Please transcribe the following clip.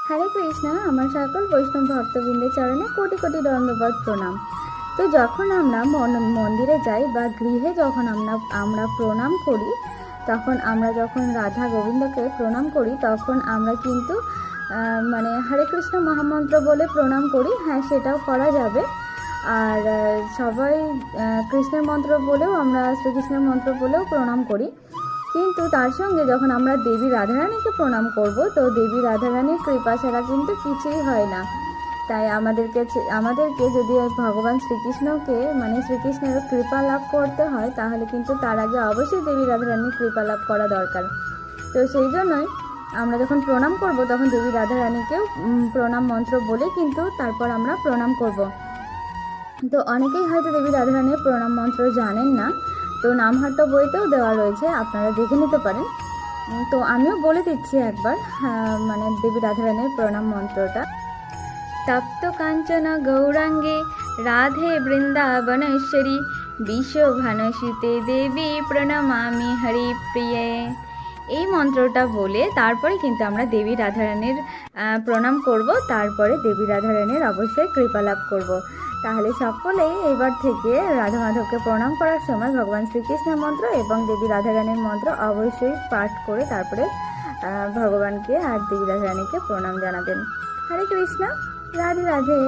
হরে কৃষ্ণ। আমার সকল বৈষ্ণব ভক্তবৃন্দের চরণে কোটি কোটি দণ্ডবত প্রণাম। তো যখন আমরা মন্দিরে যাই বা গৃহে যখন আমরা প্রণাম করি, তখন আমরা যখন রাধা গোবিন্দকে প্রণাম করি, তখন আমরা কিন্তু মানে হরে কৃষ্ণ মহামন্ত্র বলে প্রণাম করি। হ্যাঁ, সেটাও করা যাবে। আর সবাই কৃষ্ণের মন্ত্র বলেও, আমরা শ্রীকৃষ্ণের মন্ত্র বলেও প্রণাম করি। কিন্তু তার সঙ্গে যখন আমরা দেবী রাধারানীকে প্রণাম করব, তো দেবী রাধারানীর কৃপা ছাড়া কিন্তু কিছুই হয় না। তাই আমাদেরকে যদি ভগবান শ্রীকৃষ্ণকে মানে শ্রীকৃষ্ণের কৃপা লাভ করতে হয়, তাহলে কিন্তু তার আগে অবশ্যই দেবী রাধারানীর কৃপা লাভ করা দরকার। তো সেই জন্যই আমরা যখন প্রণাম করব, তখন দেবী রাধারানীকেও প্রণাম মন্ত্র বলে কিন্তু তারপর আমরা প্রণাম করব। তো অনেকেই হয়তো দেবী রাধারানীর প্রণাম মন্ত্র জানেন না, তো নামহাট্য বইতেও দেওয়া রয়েছে, আপনারা দেখে নিতে পারেন। তো আমিও বলে দিচ্ছি একবার, মানে দেবী রাধারানীর প্রণাম মন্ত্রটা। তপ্ত কাঞ্চন গৌরাঙ্গে রাধে বৃন্দাবনেশ্বরী বিশ্বভানুসুতে দেবী প্রণমামি হরিপ্রিয়ে। এই মন্ত্রটা বলে তারপরে কিন্তু আমরা দেবী রাধারানীর প্রণাম করব, তারপরে দেবী রাধারানীর অবশ্যই কৃপা লাভ করব। তাহলে সকলেই এবার থেকে রাধা মাধবকে প্রণাম করার সময় ভগবান শ্রীকৃষ্ণের মন্ত্র এবং দেবী রাধারানীর মন্ত্র অবশ্যই পাঠ করে তারপরে ভগবানকে আর দেবী রাধারানীকে প্রণাম জানাবেন। হরে কৃষ্ণ, রাধে রাধে।